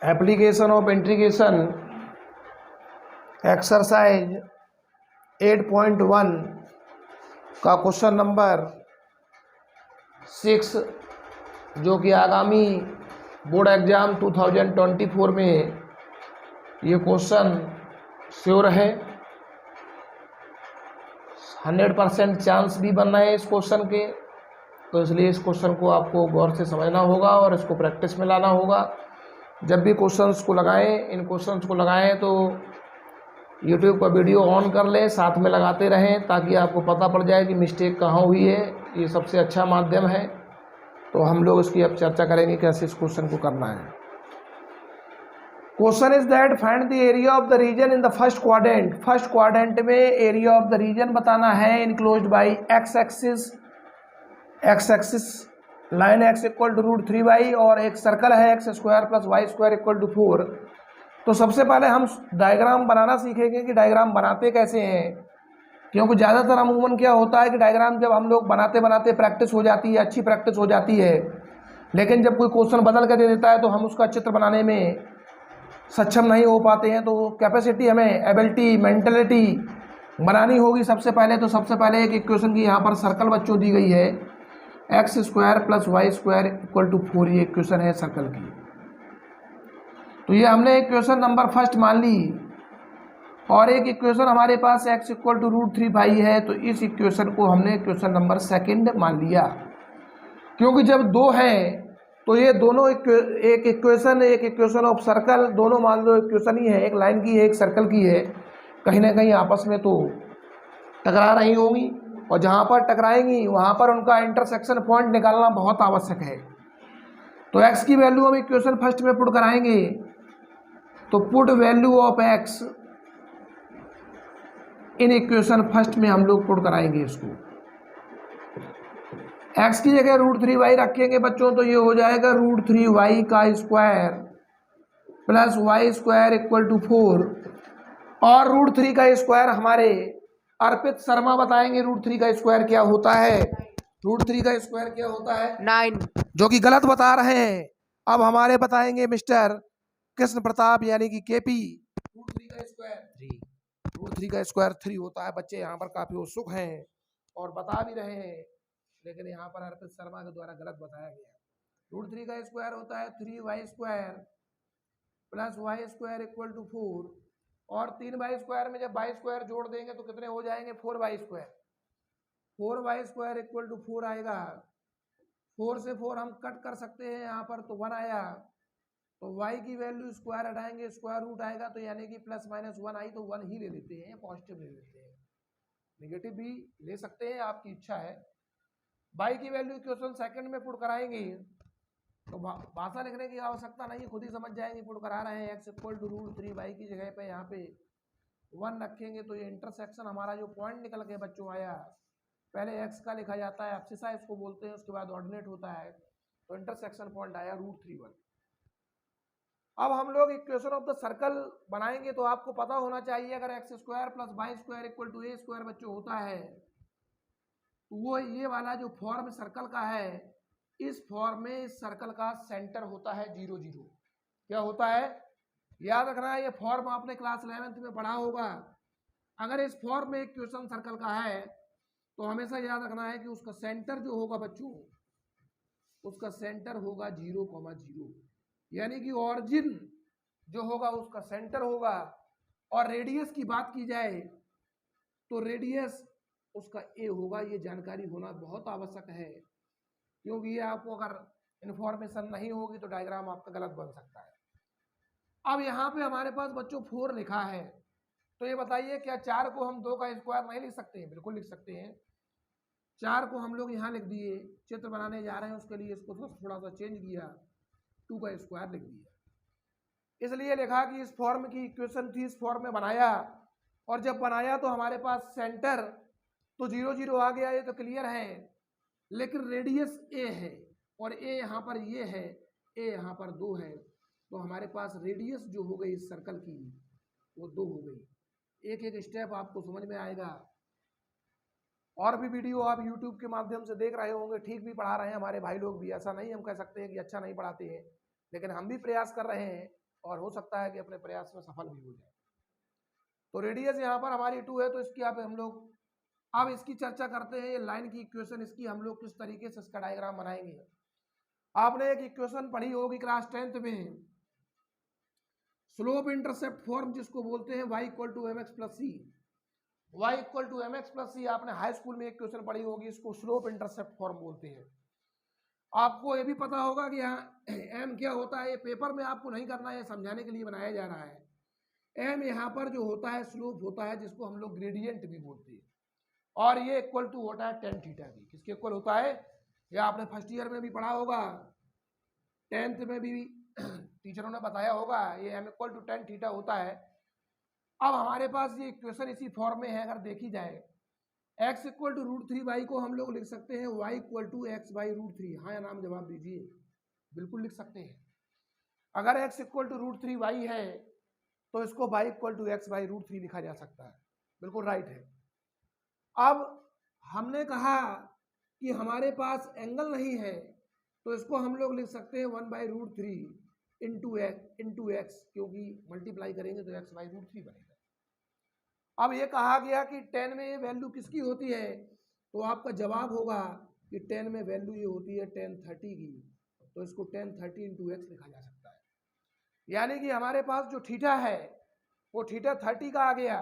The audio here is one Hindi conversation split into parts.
एप्लीकेशन ऑफ इंटीग्रेशन एक्सरसाइज 8.1 का क्वेश्चन नंबर 6 जो कि आगामी बोर्ड एग्ज़ाम 2024 में ये क्वेश्चन श्योर है। 100% चांस भी बन रहे हैं इस क्वेश्चन के, तो इसलिए इस क्वेश्चन को आपको गौर से समझना होगा और इसको प्रैक्टिस में लाना होगा। जब भी क्वेश्चंस को लगाएं, इन क्वेश्चंस को लगाएं तो YouTube का वीडियो ऑन कर लें, साथ में लगाते रहें ताकि आपको पता पड़ जाए कि मिस्टेक कहाँ हुई है। ये सबसे अच्छा माध्यम है। तो हम लोग इसकी अब चर्चा करेंगे कैसे इस क्वेश्चन को करना है। Question is that find the area of the region in the first quadrant. First quadrant में एरिया ऑफ द रीजन बताना है enclosed by x axis line x equal to √3y और एक सर्कल है x² + y² इक्वल टू 4। तो सबसे पहले हम डायग्राम बनाना सीखेंगे कि डायग्राम बनाते कैसे हैं, क्योंकि ज़्यादातर अमूमन क्या होता है कि डायग्राम जब हम लोग बनाते बनाते प्रैक्टिस हो जाती है, अच्छी प्रैक्टिस हो जाती है, लेकिन जब कोई क्वेश्चन बदल कर दे देता है तो हम उसका चित्र बनाने में सक्षम नहीं हो पाते हैं। तो कैपेसिटी हमें एबिलिटी मेंटलिटी बनानी होगी सबसे पहले। तो सबसे पहले एक इक्वेशन की यहाँ पर सर्कल बच्चों दी गई है x² + y² इक्वल टू 4। ये इक्वेशन है सर्कल की। तो ये हमने इक्वेशन नंबर फर्स्ट मान ली और एक इक्वेशन हमारे पास x इक्वल टू √3y है, तो इस इक्वेशन को हमने इक्वेशन नंबर सेकंड मान लिया। क्योंकि जब दो हैं तो ये दोनों एक इक्वेशन ऑफ सर्कल, दोनों मान लो इक्वेशन ही है, एक लाइन की है एक सर्कल की है, कहीं ना कहीं आपस में तो टकरा रही होंगी और जहाँ पर टकराएंगी वहाँ पर उनका इंटरसेक्शन पॉइंट निकालना बहुत आवश्यक है। तो x की वैल्यू हम इक्वेशन फर्स्ट में पुट कराएंगे। तो put value of x in equation first में हम लोग पुट कराएंगे इसको। x की जगह √3y रखेंगे बच्चों, तो ये हो जाएगा √3y² + y² इक्वल टू 4 और √3 का स्क्वायर हमारे अर्पित शर्मा बताएंगे √3 का स्क्वायर क्या होता है। √3 का स्क्वायर क्या होता है 9, जो कि गलत बता रहे हैं। अब हमारे बताएंगे मिस्टर कृष्ण प्रताप यानी कि केपी। √3 का स्क्वायर 3 होता है। बच्चे यहाँ पर काफी उत्सुक हैं और बता भी रहे हैं, लेकिन यहाँ पर अर्पित शर्मा के द्वारा गलत बताया गया। √3 का स्क्वायर होता है 3y² + y² इक्वल टू 4 और 3y² में जब y² जोड़ देंगे तो कितने हो जाएंगे 4y²। 4y² इक्वल टू 4 आएगा। 4 से 4 हम कट कर सकते हैं यहाँ पर, तो 1 आया। तो y की वैल्यू स्क्वायर हटाएंगे, स्क्वायर रूट आएगा, तो यानी कि +-1 आई तो 1 ही ले लेते हैं, पॉजिटिव ले लेते हैं, नेगेटिव भी ले सकते हैं, आपकी इच्छा है। y की वैल्यू क्वेश्चन सेकंड में पुट कराएंगे तो भाषा लिखने की आवश्यकता नहीं, खुद ही समझ जाएंगे। पुट करा रहे हैं x इक्वल टू √3y की जगह पे यहाँ पे 1 रखेंगे, तो ये इंटरसेक्शन हमारा जो पॉइंट निकल के बच्चों आया, पहले x का लिखा जाता है, एब्सिसा इसको बोलते हैं, उसके बाद ऑर्डिनेट होता है, तो इंटरसेक्शन पॉइंट आया √3 1। अब हम लोग इक्वेशन ऑफ द सर्कल बनाएंगे, तो आपको पता होना चाहिए अगर x² + y² equal to a² बच्चों होता है तो वो ये वाला जो फॉर्म सर्कल का है, इस फॉर्म में इस सर्कल का सेंटर होता है 0 0। क्या होता है याद रखना है, ये फॉर्म आपने क्लास 11th में पढ़ा होगा। अगर इस फॉर्म में इक्वेशन सर्कल का है तो हमेशा याद रखना है कि उसका सेंटर जो होगा बच्चों, उसका सेंटर होगा 0, 0, यानी कि ऑरिजिन जो होगा उसका सेंटर होगा। और रेडियस की बात की जाए तो रेडियस उसका a होगा। ये जानकारी होना बहुत आवश्यक है, क्योंकि ये आपको अगर इंफॉर्मेशन नहीं होगी तो डायग्राम आपका गलत बन सकता है। अब यहाँ पे हमारे पास बच्चों 4 लिखा है, तो ये बताइए क्या 4 को हम 2 का स्क्वायर नहीं लिख सकते हैं? बिल्कुल लिख सकते हैं। 4 को हम लोग यहाँ लिख दिए, चित्र बनाने जा रहे हैं उसके लिए इसको थोड़ा सा चेंज किया, 2 का स्क्वायर लिख दिया। इसलिए लिखा कि इस फॉर्म की इक्वेशन थी, इस फॉर्म में बनाया, और जब बनाया तो हमारे पास सेंटर तो 0 0 आ गया, ये तो क्लियर है। लेकिन रेडियस a है और a यहाँ पर ये है, a यहाँ पर 2 है, तो हमारे पास रेडियस जो हो गई इस सर्कल की वो 2 हो गई। एक एक स्टेप आपको समझ में आएगा। और भी वीडियो आप YouTube के माध्यम से देख रहे होंगे, ठीक भी पढ़ा रहे हैं हमारे भाई लोग भी, ऐसा नहीं हम कह सकते हैं कि अच्छा नहीं पढ़ाते हैं, लेकिन हम भी प्रयास कर रहे हैं और हो सकता है कि अपने प्रयास में सफल भी हो जाए। तो रेडियस यहाँ पर हमारी 2 है, तो इसकी आप हम लोग अब इसकी चर्चा करते हैं। ये लाइन की इक्वेशन इसकी हम लोग किस तरीके से इसका डायग्राम बनाएंगे। आपने एक इक्वेशन पढ़ी होगी क्लास 10th में, स्लोप इंटरसेप्ट फॉर्म जिसको बोलते हैं y equal to m x plus c. Y equal to m x plus c आपने हाई स्कूल में एक क्वेश्चन पढ़ी होगी, इसको स्लोप इंटरसेप्ट फॉर्म बोलते हैं। आपको ये भी पता होगा कि यहाँ एम क्या होता है, ये पेपर में आपको नहीं करना है, समझाने के लिए बनाया जा रहा है। एम यहाँ पर जो होता है स्लोप होता है, जिसको हम लोग ग्रेडियंट भी बोलते हैं, और ये इक्वल टू होता है टेन थीटा की। किसके इक्वल होता है, ये आपने फर्स्ट ईयर में भी पढ़ा होगा, 10th में भी टीचरों ने बताया होगा, ये m equal to tan theta होता है। अब हमारे पास ये इक्वेशन इसी फॉर्म में है। अगर देखी जाए x equal to root 3 y को हम लोग लिख सकते हैं y equal to x by root 3। हाँ या नाम जवाब दीजिए। बिल्कुल लिख सकते हैं। अगर x equal to root 3 y है तो इसको y equal to x by root 3 लिखा जा सकता है। बिल्कुल राइट है। अब हमने कहा कि हमारे पास एंगल नहीं है, तो इसको हम लोग लिख सकते हैं 1 बाई रूट 3 इंटू एक्स, क्योंकि मल्टीप्लाई करेंगे तो x बाई रूट 3 बनेगा। अब ये कहा गया कि 10 में ये वैल्यू किसकी होती है, तो आपका जवाब होगा कि 10 में वैल्यू ये होती है tan 30 की, तो इसको tan 30 इंटू एक्स लिखा जा सकता है। यानी कि हमारे पास जो थीटा है वो थीटा 30 का आ गया।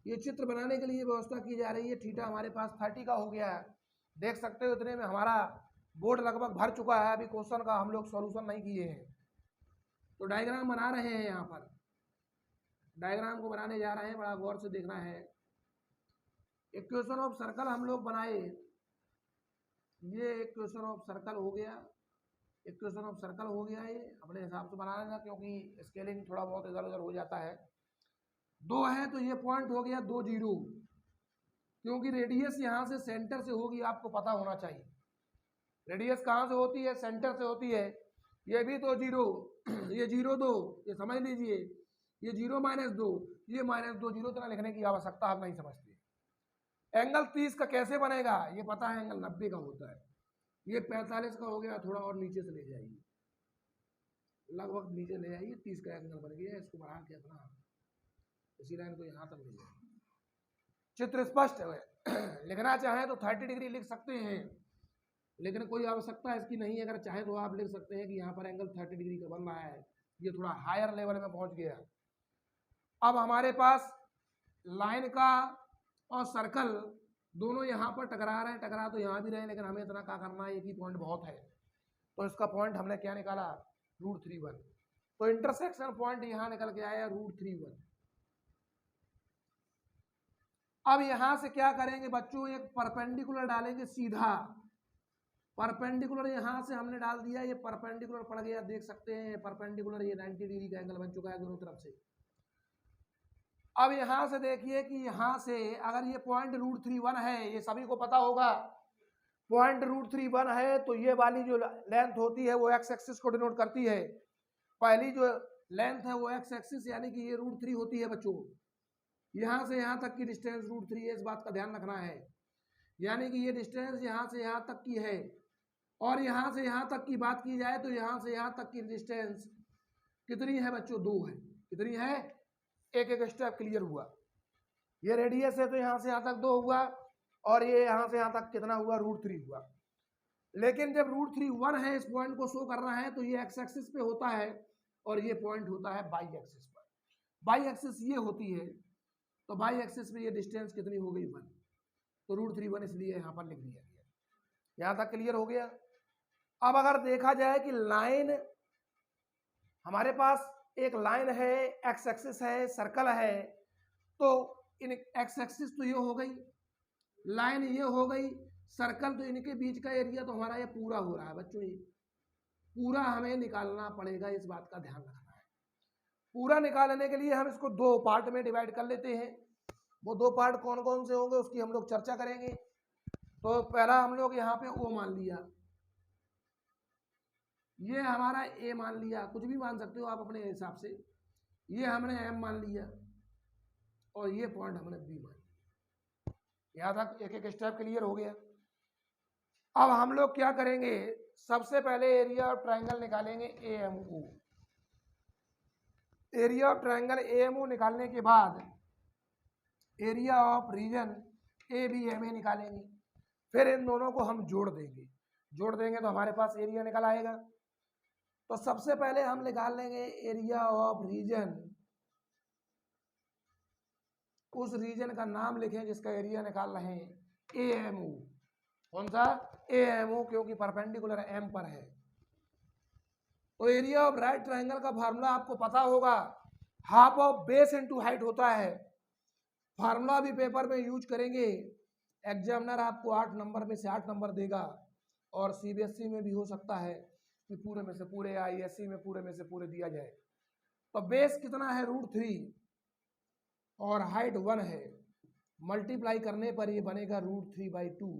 ये चित्र बनाने के लिए व्यवस्था की जा रही है, थीटा हमारे पास 30 का हो गया है। देख सकते हो इतने में हमारा बोर्ड लगभग भर चुका है। अभी क्वेश्चन का हम लोग सॉल्यूशन नहीं किए हैं, तो डायग्राम बना रहे हैं। यहाँ पर डायग्राम को बनाने जा रहे हैं, बड़ा गौर से देखना है। इक्वेशन ऑफ सर्कल हम लोग बनाए, ये इक्वेशन ऑफ सर्कल हो गया, इक्वेशन ऑफ सर्कल हो गया। ये अपने हिसाब से बना लेना, क्योंकि स्केलिंग थोड़ा बहुत इधर उधर हो जाता है। 2 है तो ये पॉइंट हो गया 2 0, क्योंकि रेडियस यहाँ से सेंटर से होगी, आपको पता होना चाहिए। रेडियस कहाँ से होती है, सेंटर से होती है। ये भी 2 0, ये 0 2, ये समझ लीजिए, ये 0 माइनस 2, ये माइनस 2, 0 तरह लिखने की आवश्यकता आप नहीं समझते। एंगल 30 का कैसे बनेगा ये पता है, एंगल 90 का होता है। ये 45 का हो गया, थोड़ा और नीचे से ले जाइए, लगभग नीचे ले जाइए, 30 का एंगल बन गया। इसको बढ़ा के अपना इसी लाइन को यहाँ तक ले जाइए। चित्र स्पष्ट है। लिखना चाहें तो 30 डिग्री लिख सकते हैं, लेकिन कोई आवश्यकता इसकी नहीं है। अगर चाहे तो आप लिख सकते हैं कि यहाँ पर एंगल 30 डिग्री का बन रहा है, ये थोड़ा हायर लेवल में पहुंच गया। अब हमारे पास लाइन का और सर्कल दोनों यहाँ पर टकरा रहे हैं, टकरा तो यहाँ भी रहे, लेकिन हमें इतना क्या करना है, एक ही पॉइंट बहुत है। तो इसका पॉइंट हमने क्या निकाला, √31। तो इंटरसेक्शन पॉइंट यहाँ निकल के आया √31। अब यहाँ से क्या करेंगे बच्चों, एक परपेंडिकुलर डालेंगे सीधा। परपेंडिकुलर यहाँ से हमने डाल दिया, ये परपेंडिकुलर पड़ गया, देख सकते हैं परपेंडिकुलर, ये 90 डिग्री का एंगल बन चुका है दोनों तरफ से। अब यहाँ से देखिए कि यहाँ से अगर ये पॉइंट √31 है, ये सभी को पता होगा, पॉइंट √31 है, तो ये वाली जो लेंथ होती है वो एक्स एक्सिस को डिनोट करती है। पहली जो लेंथ है वो एक्स एक्सिस, यानी कि ये √3 होती है बच्चों। यहाँ से यहाँ तक की डिस्टेंस √3 है, इस बात का ध्यान रखना है। यानी कि ये डिस्टेंस यहाँ से यहाँ तक की है, और यहाँ से यहाँ तक की बात की जाए तो यहाँ से यहाँ तक की डिस्टेंस कितनी है बच्चों, 2 है। कितनी है, एक एक स्टेप क्लियर हुआ। ये रेडियस है तो यहाँ से यहाँ तक 2 हुआ, और ये यहाँ से यहाँ तक कितना हुआ, √3 हुआ। लेकिन जब √31 है, इस पॉइंट को शो करना है, तो ये एक्स एक्सिस पे होता है और ये पॉइंट होता है बाई एक्सिस पर। बाई एक्सिस ये होती है, तो बाई एक्सिस पे ये डिस्टेंस कितनी हो गई, 1। तो √31 इसलिए यहाँ पर लिख दिया गया। यहाँ तक क्लियर हो गया। अब अगर देखा जाए कि लाइन, हमारे पास एक लाइन है, एक्स एक्सिस है, सर्कल है, तो इन एक्स एक्सिस तो ये हो गई, लाइन ये हो गई, सर्कल, तो इनके बीच का एरिया तो हमारा ये पूरा हो रहा है बच्चों। ये पूरा हमें निकालना पड़ेगा, इस बात का ध्यान रखना है। पूरा निकालने के लिए हम इसको 2 पार्ट में डिवाइड कर लेते हैं। वो 2 पार्ट कौन कौन से होंगे उसकी हम लोग चर्चा करेंगे। तो पहला हम लोग यहाँ पे O मान लिया, ये हमारा A मान लिया, कुछ भी मान सकते हो आप अपने हिसाब से। ये हमने M मान लिया, और ये पॉइंट हमने B मान लिया। यहाँ तक एक एक स्टेप क्लियर हो गया। अब हम लोग क्या करेंगे, सबसे पहले एरिया ऑफ ट्राइंगल निकालेंगे AMO। Area of triangle AMO निकालने के बाद एरिया ऑफ रीजन एबीएमए निकालेंगे, फिर इन दोनों को हम जोड़ देंगे तो हमारे पास एरिया निकल आएगा। तो सबसे पहले हम निकाल लेंगे एरिया ऑफ रीजन, उस रीजन का नाम लिखें जिसका एरिया निकाल रहे हैं एएमओ। कौन सा? एएमओ, क्योंकि परपेंडिकुलर एम पर है। तो एरिया ऑफ राइट ट्रायंगल का फार्मूला आपको पता होगा, half of base into height होता है। फार्मूला भी पेपर में यूज करेंगे, एग्जामिनर आपको 8 नंबर में से 8 नंबर देगा, और सीबीएसई में भी हो सकता है कि पूरे में से पूरे, आईएससी में पूरे में से पूरे दिया जाए। तो बेस कितना है? √3 और हाइट 1 है, मल्टीप्लाई करने पर ये बनेगा √3/2।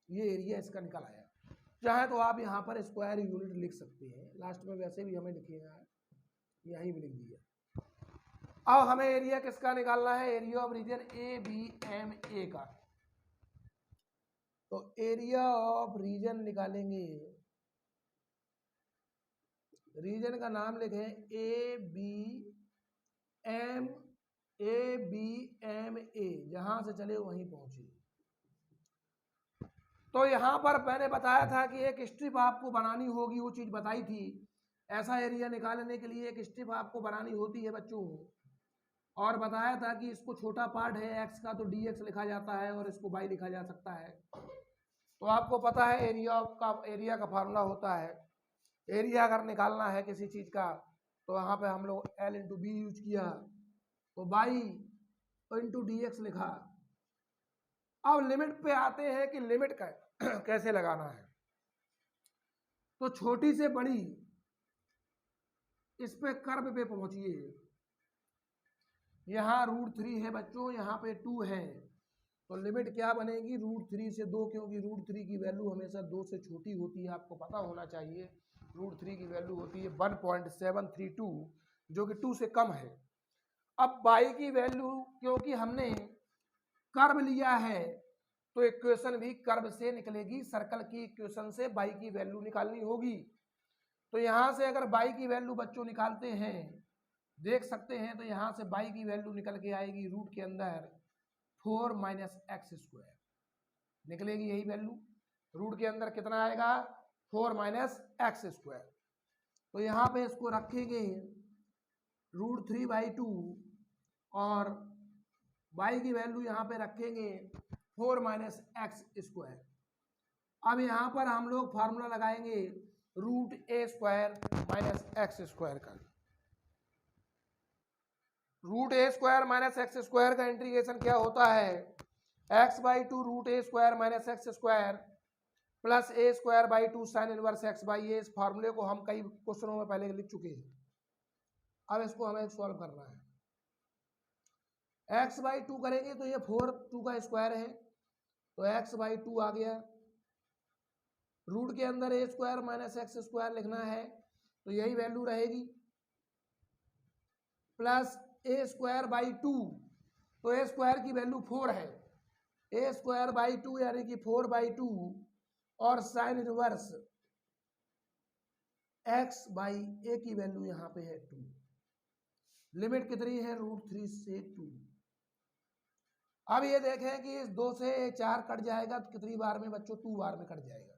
ये एरिया इसका निकल आया। चाहे तो आप यहाँ पर स्क्वायर यूनिट लिख सकते हैं, लास्ट में वैसे भी हमें लिखिएगा, यहीं भी लिख दिया। अब हमें एरिया किसका निकालना है? एरिया ऑफ रीजन एबीएमए का। तो एरिया ऑफ रीजन निकालेंगे, रीजन का नाम लिखें एबीएमए, जहां से चले वहीं पहुंचे। तो यहां पर मैंने बताया था कि एक स्ट्रिप आपको बनानी होगी, वो चीज बताई थी। ऐसा एरिया निकालने के लिए एक स्ट्रिप आपको बनानी होती है बच्चों, और बताया था कि इसको छोटा पार्ट है एक्स का तो dx लिखा जाता है और इसको y लिखा जा सकता है। तो आपको पता है एरिया का फार्मूला होता है, एरिया अगर निकालना है किसी चीज का तो यहाँ पे हम लोग L इंटू बी यूज किया, तो y इंटू dx लिखा। अब लिमिट पे आते हैं कि लिमिट का कैसे लगाना है। तो छोटी से बड़ी इस पे कर्व पे पहुंचिए, यहाँ √3 है बच्चों, यहाँ पे 2 है, तो लिमिट क्या बनेगी? √3 से 2, क्योंकि √3 की वैल्यू हमेशा 2 से छोटी होती है, आपको पता होना चाहिए। √3 की वैल्यू होती है 1.732, जो कि 2 से कम है। अब y की वैल्यू, क्योंकि हमने कर्व लिया है तो इक्वेशन भी कर्व से निकलेगी, सर्कल की इक्वेशन से y की वैल्यू निकालनी होगी। तो यहाँ से अगर y की वैल्यू बच्चों निकालते हैं, देख सकते हैं, तो यहाँ से y की वैल्यू निकल के आएगी रूट के अंदर 4 - x² निकलेगी, यही वैल्यू रूट के अंदर कितना आएगा? 4 - x²। तो यहाँ पे इसको रखेंगे √3/2 और y की वैल्यू यहाँ पे रखेंगे 4 - x²। अब यहाँ पर हम लोग फार्मूला लगाएंगे √a² - x² का। √a² - x² का इंटीग्रेशन क्या होता है? x/2 √a² - x² plus a²/2 sin inverse x/a। इस फार्मूले को हम कई क्वेश्चनों में पहले लिख चुके हैं, अब इसको हमें सॉल्व करना है। x/2 करेंगे तो ये 4 2 का स्क्वायर है, तो x/2 आ गया। रूट के अंदर a² - x² लिखना है, तो यही वैल्यू रहेगी, प्लस a²/2, तो a² की वैल्यू 4 है, a²/2 यानी कि 4/2 और साइन इनवर्स x/a की वैल्यू यहाँ पे है 2। लिमिट कितनी है? √3 से 2। अब ये देखें कि इस 2 से 4 कट जाएगा तो कितनी बार में बच्चों? 2 बार में कट जाएगा।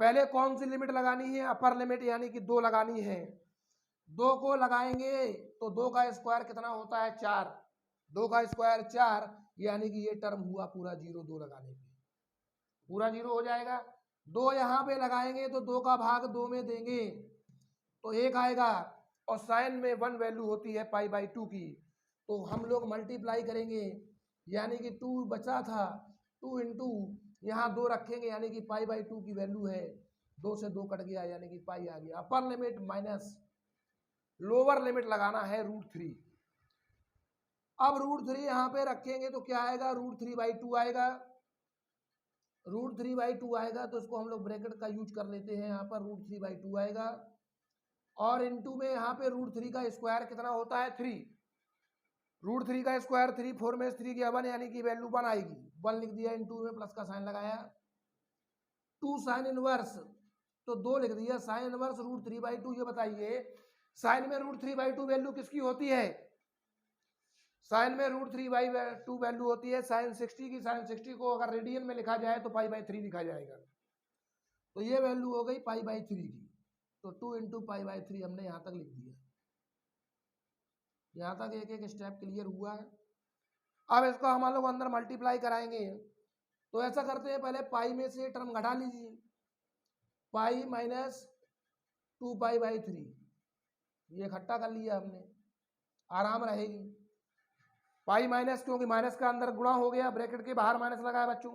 पहले कौन सी लिमिट लगानी है? अपर लिमिट, यानी कि 2 लगानी है। 2 को लगाएंगे तो 2 का स्क्वायर कितना होता है? 4। 2 का स्क्वायर 4, यानी कि ये टर्म हुआ पूरा 0। 2 लगाने पे पूरा 0 हो जाएगा। 2 यहाँ पे लगाएंगे तो 2 का भाग 2 में देंगे तो 1 आएगा, और साइन में 1 वैल्यू होती है π/2 की, तो हम लोग मल्टीप्लाई करेंगे, यानी कि 2 बचा था, 2 इंटू यहाँ 2 रखेंगे, यानी कि π/2 की वैल्यू है, 2 से 2 कट गया, यानी कि पाई आ गया। Upper limit minus lower limit लगाना है √3। अब √3 यहाँ पे रखेंगे तो क्या आएगा? √3/2 आएगा। √3/2 आएगा तो इसको हम लोग ब्रैकेट का यूज कर लेते हैं, यहाँ पर √3/2 आएगा, और इनटू में यहाँ पे √3 का स्क्वायर कितना होता है? 3। √3 का स्क्वायर 3, 4 में 3 गया 1, यानी कि वैल्यू 1 आएगी। 1 लिख दिया, इनटू में प्लस का साइन लगाया। 2 साइन इनवर्स, तो 2 लिख दिया, साइन इनवर्स √3/2। ये बताइए साइन में √3/2 वैल्यू किसकी होती है? साइन में √3/2 वैल्यू होती है साइन 60 की। साइन 60 को अगर रेडियन में लिखा जाए तो π/3 लिखा जाएगा। तो ये वैल्यू हो गई π/3 की। तो 2 × π/3 हमने यहाँ तक लिख दिया। यहाँ तक एक एक स्टेप क्लियर हुआ है। अब इसको हम लोग अंदर मल्टीप्लाई कराएंगे। तो ऐसा करते हैं, पहले पाई में से टर्म घटा लीजिए, पाई माइनस 2π/3 ये इकट्ठा कर लिया हमने, आराम रहेगी। पाई माइनस, क्योंकि माइनस का अंदर गुणा हो गया, ब्रैकेट के बाहर माइनस लगाया बच्चों,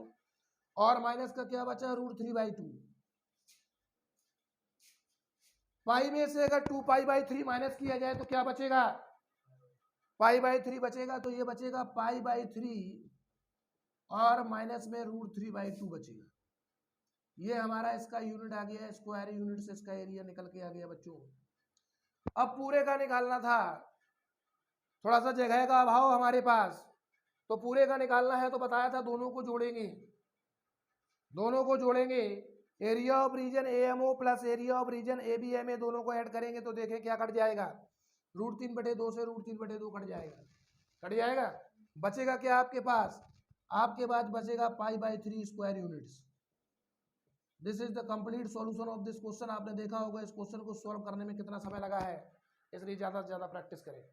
और माइनस का क्या बचा? √3/2। पाई में से अगर 2π/3 माइनस किया जाए तो क्या बचेगा? π/3 बचेगा। तो ये बचेगा π/3 और माइनस में √3/2 बचेगा। ये हमारा इसका यूनिट आ गया, स्क्वायर यूनिट से इसका एरिया निकल के आ गया बच्चों। अब पूरे का निकालना था, थोड़ा सा जगह का अभाव हमारे पास, तो पूरे का निकालना है तो बताया था दोनों को जोड़ेंगे। दोनों को जोड़ेंगे, area of region AMO plus area of region ABMA दोनों को ऐड करेंगे तो देखें क्या कट जाएगा। √3/2 से √3/2 कट जाएगा। कट जाएगा, बचेगा क्या आपके पास? आपके पास बचेगा π/3 square units. This is the complete solution of this question. आपने देखा होगा इस क्वेश्चन को सॉल्व करने में कितना समय लगा है, इसलिए ज़्यादा से ज़्यादा प्रैक्टिस करें।